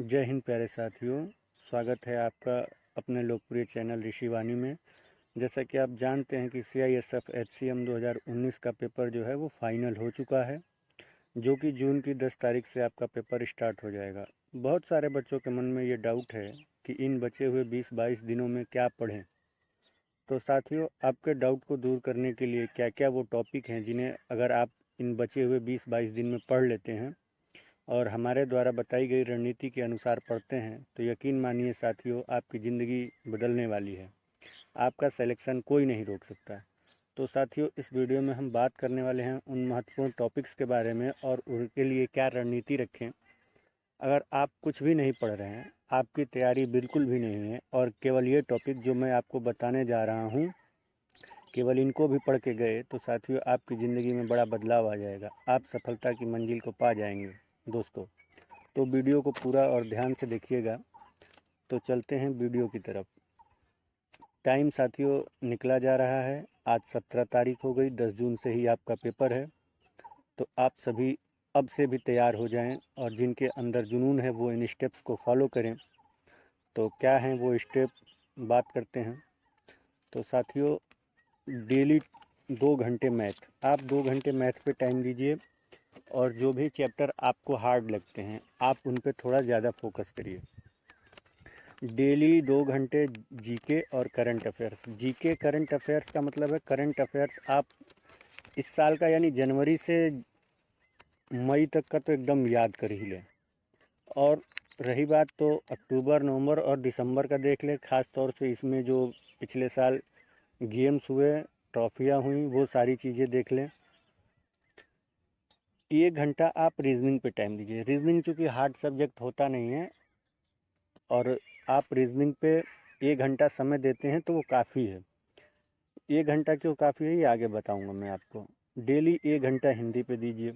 जय हिंद प्यारे साथियों। स्वागत है आपका अपने लोकप्रिय चैनल ऋषि वाणी में। जैसा कि आप जानते हैं कि CISF HCM 2019 का पेपर जो है वो फाइनल हो चुका है, जो कि जून की 10 तारीख से आपका पेपर स्टार्ट हो जाएगा। बहुत सारे बच्चों के मन में ये डाउट है कि इन बचे हुए 20-22 दिनों में क्या पढ़ें। तो साथियों, आपके डाउट को दूर करने के लिए क्या क्या वो टॉपिक हैं जिन्हें अगर आप इन बचे हुए 20-22 दिन में पढ़ लेते हैं और हमारे द्वारा बताई गई रणनीति के अनुसार पढ़ते हैं तो यकीन मानिए साथियों, आपकी ज़िंदगी बदलने वाली है। आपका सिलेक्शन कोई नहीं रोक सकता। तो साथियों, इस वीडियो में हम बात करने वाले हैं उन महत्वपूर्ण टॉपिक्स के बारे में और उनके लिए क्या रणनीति रखें। अगर आप कुछ भी नहीं पढ़ रहे हैं, आपकी तैयारी बिल्कुल भी नहीं है और केवल ये टॉपिक जो मैं आपको बताने जा रहा हूँ, केवल इनको भी पढ़ के गए तो साथियों आपकी ज़िंदगी में बड़ा बदलाव आ जाएगा। आप सफलता की मंजिल को पा जाएंगे दोस्तों। तो वीडियो को पूरा और ध्यान से देखिएगा। तो चलते हैं वीडियो की तरफ। टाइम साथियों निकला जा रहा है। आज 17 तारीख हो गई, 10 जून से ही आपका पेपर है। तो आप सभी अब से भी तैयार हो जाएं और जिनके अंदर जुनून है वो इन स्टेप्स को फॉलो करें। तो क्या हैं वो स्टेप, बात करते हैं। तो साथियों, डेली 2 घंटे मैथ, आप 2 घंटे मैथ पे टाइम दीजिए और जो भी चैप्टर आपको हार्ड लगते हैं आप उन पे थोड़ा ज़्यादा फोकस करिए। डेली 2 घंटे जीके और current affairs. GK current affairs का मतलब है करंट अफेयर्स आप इस साल का यानी जनवरी से मई तक का तो एकदम याद कर ही लें। और रही बात तो अक्टूबर, नवंबर और दिसंबर का देख लें। ख़ास तौर से इसमें जो पिछले साल गेम्स हुए, ट्रॉफियाँ हुई, वो सारी चीज़ें देख लें। 1 घंटा आप रीजनिंग पे टाइम दीजिए। रीजनिंग चूँकि हार्ड सब्जेक्ट होता नहीं है और आप रीजनिंग पे 1 घंटा समय देते हैं तो वो काफ़ी है। 1 घंटा क्यों काफ़ी है ये आगे बताऊंगा मैं आपको। डेली 1 घंटा हिंदी पे दीजिए।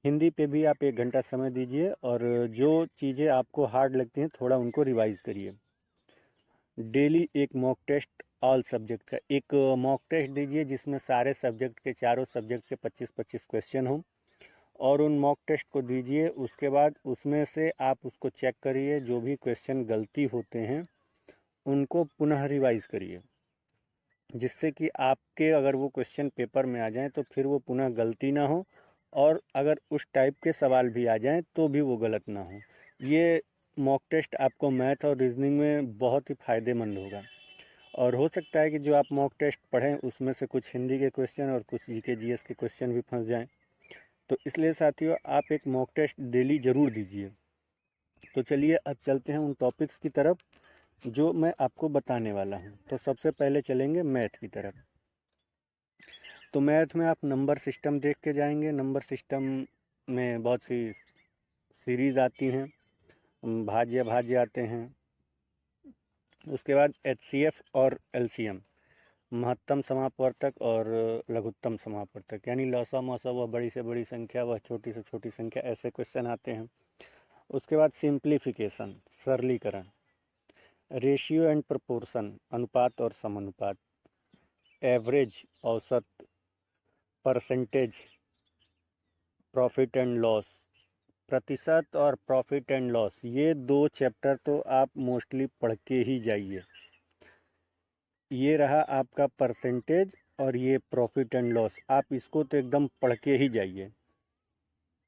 हिंदी पे भी आप 1 घंटा समय दीजिए और जो चीज़ें आपको हार्ड लगती हैं थोड़ा उनको रिवाइज करिए। डेली एक मॉक टेस्ट ऑल सब्जेक्ट का, एक मॉक टेस्ट दीजिए जिसमें सारे सब्जेक्ट के, चारों सब्जेक्ट के 25-25 क्वेश्चन हों और उन मॉक टेस्ट को दीजिए। उसके बाद उसमें से आप उसको चेक करिए, जो भी क्वेश्चन गलती होते हैं उनको पुनः रिवाइज करिए, जिससे कि आपके अगर वो क्वेश्चन पेपर में आ जाएं तो फिर वो पुनः गलती ना हो और अगर उस टाइप के सवाल भी आ जाएं तो भी वो गलत ना हो। ये मॉक टेस्ट आपको मैथ और रीजनिंग में बहुत ही फ़ायदेमंद होगा। और हो सकता है कि जो आप मॉक टेस्ट पढ़ें उसमें से कुछ हिंदी के क्वेश्चन और कुछ जीके जीएस के क्वेश्चन भी फंस जाएं। तो इसलिए साथियों, आप एक मॉक टेस्ट डेली ज़रूर दीजिए। तो चलिए अब चलते हैं उन टॉपिक्स की तरफ जो मैं आपको बताने वाला हूं। तो सबसे पहले चलेंगे मैथ की तरफ। तो मैथ में आप नंबर सिस्टम देख के जाएंगे। नंबर सिस्टम में बहुत सी सीरीज़ आती हैं, भाज्य भाज्य आते हैं। उसके बाद HCF और LCM, महत्तम समापवर्तक और लघुत्तम समापवर्तक, यानी लौसा मौसा, वह बड़ी से बड़ी संख्या, वह छोटी से छोटी संख्या, ऐसे क्वेश्चन आते हैं। उसके बाद सिंप्लीफिकेशन, सरलीकरण। रेशियो एंड प्रोपोर्शन, अनुपात और समानुपात। एवरेज, औसत। परसेंटेज, प्रॉफिट एंड लॉस, प्रतिशत और प्रॉफिट एंड लॉस, ये 2 चैप्टर तो आप मोस्टली पढ़ के ही जाइए। ये रहा आपका परसेंटेज और ये प्रॉफिट एंड लॉस, आप इसको तो एकदम पढ़ के ही जाइए।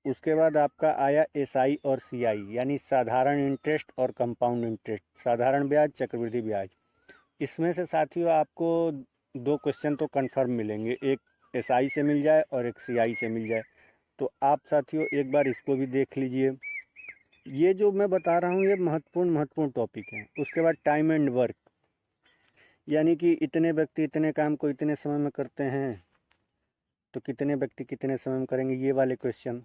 उसके बाद आपका आया SI और CI, यानी साधारण इंटरेस्ट और कंपाउंड इंटरेस्ट, साधारण ब्याज, चक्रवृद्धि ब्याज। इसमें से साथियों आपको 2 क्वेश्चन तो कंफर्म मिलेंगे, एक SI से मिल जाए और एक CI से मिल जाए। तो आप साथियों एक बार इसको भी देख लीजिए। ये जो मैं बता रहा हूँ ये महत्वपूर्ण महत्वपूर्ण टॉपिक हैं। उसके बाद टाइम एंड वर्क, यानी कि इतने व्यक्ति इतने काम को इतने समय में करते हैं तो कितने व्यक्ति कितने समय में करेंगे, ये वाले question.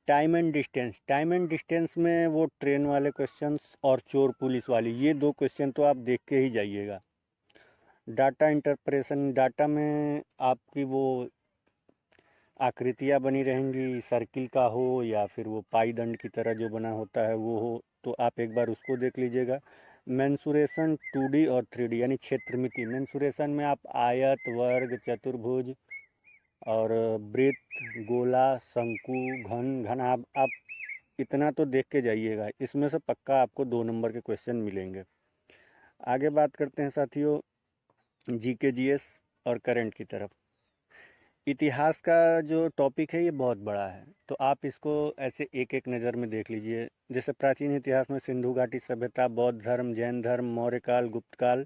Time and distance, time and distance में वो ट्रेन वाले क्वेश्चंस और चोर पुलिस वाली, ये 2 क्वेश्चन तो आप देख के ही जाइएगा। डाटा इंटरप्रेशन, डाटा में आपकी वो आकृतियाँ बनी रहेंगी, सर्किल का हो या फिर वो पाई दंड की तरह जो बना होता है वो हो, तो आप एक बार उसको देख लीजिएगा। मेंसुरेशन 2D और 3D, यानी क्षेत्रमिति। मेंसुरेशन में आप आयत, वर्ग, चतुर्भुज और वृत्त, गोला, शंकु, घन, घनाभ, आप इतना तो देख के जाइएगा, इसमें से पक्का आपको 2 नंबर के क्वेश्चन मिलेंगे। आगे बात करते हैं साथियों जीके जीएस और करंट की तरफ। इतिहास का जो टॉपिक है ये बहुत बड़ा है, तो आप इसको ऐसे एक एक नज़र में देख लीजिए। जैसे प्राचीन इतिहास में सिंधु घाटी सभ्यता, बौद्ध धर्म, जैन धर्म, मौर्य काल, गुप्त काल।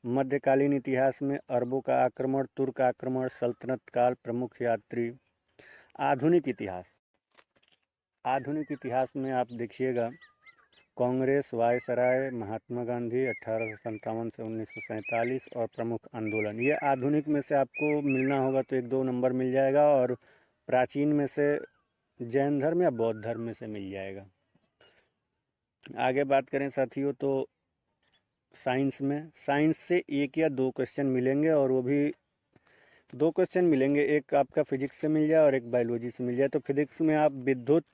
मध्यकालीन इतिहास में अरबों का आक्रमण, तुर्क आक्रमण, सल्तनत काल, प्रमुख यात्री। आधुनिक इतिहास, आधुनिक इतिहास में आप देखिएगा कांग्रेस, वायसराय, महात्मा गांधी 1857 से 1947 और प्रमुख आंदोलन। ये आधुनिक में से आपको मिलना होगा तो 1-2 नंबर मिल जाएगा, और प्राचीन में से जैन धर्म या बौद्ध धर्म में से मिल जाएगा। आगे बात करें साथियों तो साइंस में, साइंस से 1 या 2 क्वेश्चन मिलेंगे, और वो भी 2 क्वेश्चन मिलेंगे, एक आपका फिजिक्स से मिल जाए और एक बायोलॉजी से मिल जाए। तो फिजिक्स में आप विद्युत,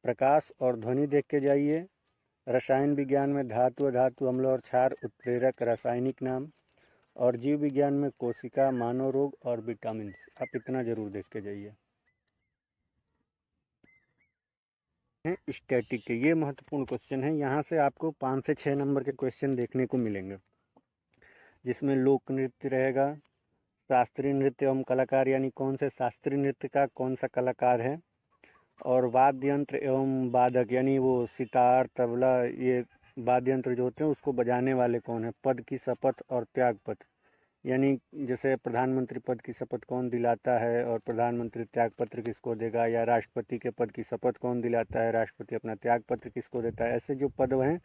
प्रकाश और ध्वनि देख के जाइए। रसायन विज्ञान में धातु, अधातु, अम्ल और क्षार, उत्प्रेरक, रासायनिक नाम। और जीव विज्ञान में कोशिका, मानव रोग और विटामिन। आप इतना जरूर देख के जाइए। स्टैटिक के ये महत्वपूर्ण क्वेश्चन है, यहाँ से आपको 5 से 6 नंबर के क्वेश्चन देखने को मिलेंगे, जिसमें लोक नृत्य रहेगा, शास्त्रीय नृत्य एवं कलाकार, यानी कौन से शास्त्रीय नृत्य का कौन सा कलाकार है, और वाद्य यंत्र एवं वादक, यानी वो सितार, तबला, ये वाद्य यंत्र जो होते हैं उसको बजाने वाले कौन है। पद की शपथ और त्याग पत्र, यानी जैसे प्रधानमंत्री पद की शपथ कौन दिलाता है और प्रधानमंत्री त्याग पत्र किसको देगा, या राष्ट्रपति के पद की शपथ कौन दिलाता है, राष्ट्रपति अपना त्याग पत्र किसको देता है। ऐसे जो पद हैं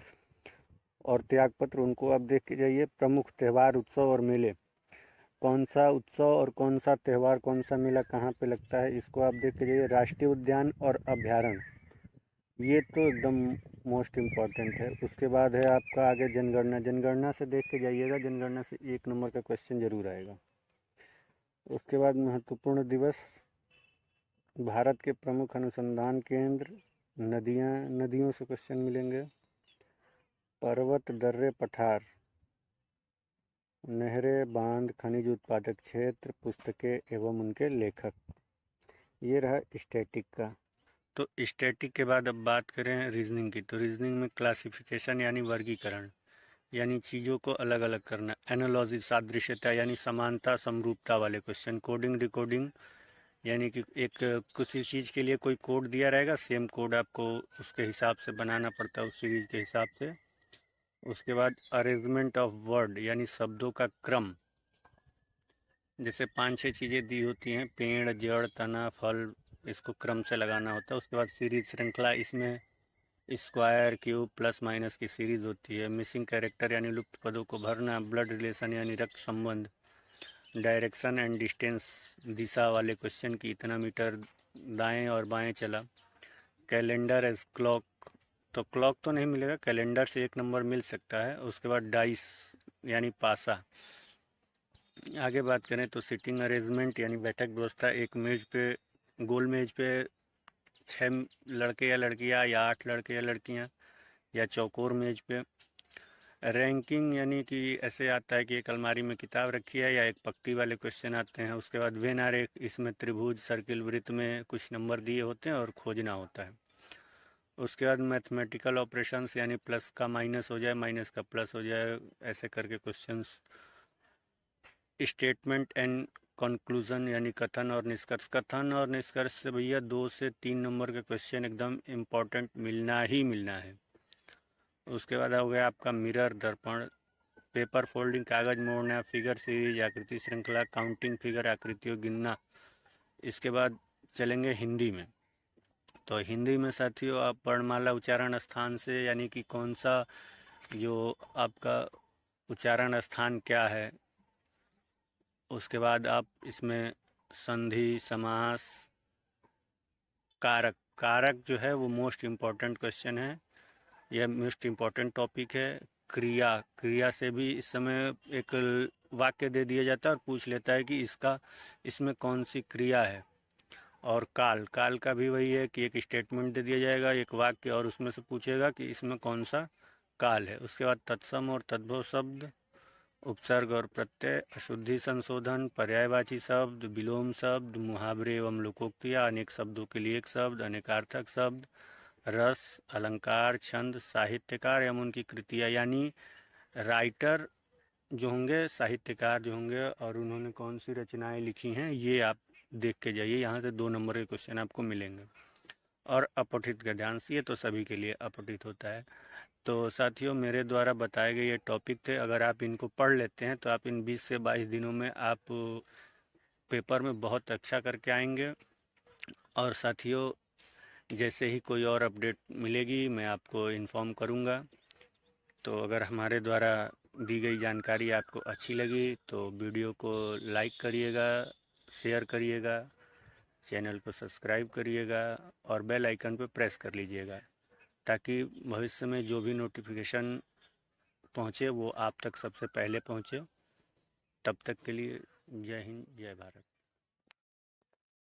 और त्याग पत्र, उनको आप देख के जाइए। प्रमुख त्यौहार, उत्सव और मेले, कौन सा उत्सव और कौन सा त्यौहार, कौन सा मेला कहाँ पे लगता है, इसको आप देख के जाइए। राष्ट्रीय उद्यान और अभ्यारण्य, ये तो एकदम मोस्ट इम्पॉर्टेंट है। उसके बाद है आपका आगे जनगणना, जनगणना से देख के जाइएगा, जनगणना से 1 नंबर का क्वेश्चन जरूर आएगा। उसके बाद महत्वपूर्ण दिवस, भारत के प्रमुख अनुसंधान केंद्र, नदियाँ, नदियों से क्वेश्चन मिलेंगे। पर्वत, दर्रे, पठार, नहरें, बांध, खनिज उत्पादक क्षेत्र, पुस्तकें एवं उनके लेखक। ये रहा स्टैटिक का। तो स्टैटिक के बाद अब बात करें रीजनिंग की, तो रीजनिंग में क्लासिफिकेशन यानी वर्गीकरण, यानी चीज़ों को अलग अलग करना। एनालॉजी, सादृश्यता यानी समानता समरूपता वाले क्वेश्चन। कोडिंग, डिकोडिंग, यानी कि एक किसी चीज़ के लिए कोई कोड दिया रहेगा, सेम कोड आपको उसके हिसाब से बनाना पड़ता है, उस सीरीज के हिसाब से। उसके बाद अरेंजमेंट ऑफ वर्ड, यानी शब्दों का क्रम, जैसे 5-6 चीज़ें दी होती हैं, पेड़, जड़, तना, फल, इसको क्रम से लगाना होता है। उसके बाद सीरीज, श्रृंखला, इसमें स्क्वायर, क्यूब, प्लस माइनस की सीरीज होती है। मिसिंग कैरेक्टर यानी लुप्त पदों को भरना। ब्लड रिलेशन यानी रक्त संबंध। डायरेक्शन एंड डिस्टेंस, दिशा वाले क्वेश्चन की इतना मीटर दाएं और बाएं चला। कैलेंडर एज क्लॉक, तो क्लॉक तो नहीं मिलेगा, कैलेंडर से 1 नंबर मिल सकता है। उसके बाद डाइस यानी पासा। आगे बात करें तो सिटिंग अरेंजमेंट यानी बैठक व्यवस्था, एक मेज पे, गोल मेज पे 6 लड़के या लड़कियां, या 8 लड़के या लड़कियां, या चौकोर मेज पे। रैंकिंग यानी कि ऐसे आता है कि एक अलमारी में किताब रखी है, या एक पक्ति वाले क्वेश्चन आते हैं। उसके बाद वेन आर, एक इसमें त्रिभुज, सर्किल, वृत्त में कुछ नंबर दिए होते हैं और खोजना होता है। उसके बाद मैथमेटिकल ऑपरेशंस, यानी प्लस का माइनस हो जाए, माइनस का प्लस हो जाए, ऐसे करके क्वेश्चंस। स्टेटमेंट एंड कंक्लूजन यानी कथन और निष्कर्ष। कथन और निष्कर्ष से भैया 2 से 3 नंबर का क्वेश्चन एकदम इम्पोर्टेंट मिलना ही मिलना है। उसके बाद हो गया आपका मिरर, दर्पण, पेपर फोल्डिंग, कागज़ मोड़ना, फिगर सीरीज, आकृति श्रृंखला, काउंटिंग फिगर, आकृतियों गिनना। इसके बाद चलेंगे हिंदी में, तो हिंदी में साथियों आप वर्णमाला उच्चारण स्थान से, यानी कि कौन सा जो आपका उच्चारण स्थान क्या है। उसके बाद आप इसमें संधि, समास, कारक, कारक जो है वो मोस्ट इम्पॉर्टेंट क्वेश्चन है, यह मोस्ट इम्पॉर्टेंट टॉपिक है। क्रिया, क्रिया से भी इस समय एक वाक्य दे दिया जाता है और पूछ लेता है कि इसमें कौन सी क्रिया है। और काल, काल का भी वही है कि एक स्टेटमेंट दे दिया जाएगा, एक वाक्य, और उसमें से पूछेगा कि इसमें कौन सा काल है। उसके बाद तत्सम और तद्भव शब्द, उपसर्ग और प्रत्यय, अशुद्धि संशोधन, पर्यायवाची शब्द, विलोम शब्द, मुहावरे एवं लोकोक्तियाँ, अनेक शब्दों के लिए एक शब्द, अनेकार्थक शब्द, रस, अलंकार, छंद, साहित्यकार एवं उनकी कृतियाँ। यानी राइटर जो होंगे, साहित्यकार जो होंगे और उन्होंने कौन सी रचनाएं लिखी हैं, ये आप देख के जाइए। यहाँ से 2 नंबर के क्वेश्चन आपको मिलेंगे। और अपठित का ध्यान से, ये तो सभी के लिए अपठित होता है। तो साथियों, मेरे द्वारा बताए गए ये टॉपिक थे। अगर आप इनको पढ़ लेते हैं तो आप इन 20 से 22 दिनों में आप पेपर में बहुत अच्छा करके आएंगे। और साथियों, जैसे ही कोई और अपडेट मिलेगी मैं आपको इन्फॉर्म करूंगा। तो अगर हमारे द्वारा दी गई जानकारी आपको अच्छी लगी तो वीडियो को लाइक करिएगा, शेयर करिएगा, चैनल को सब्सक्राइब करिएगा और बेल आइकन पर प्रेस कर लीजिएगा, ताकि भविष्य में जो भी नोटिफिकेशन पहुँचे वो आप तक सबसे पहले पहुँचे। तब तक के लिए जय हिंद, जय भारत।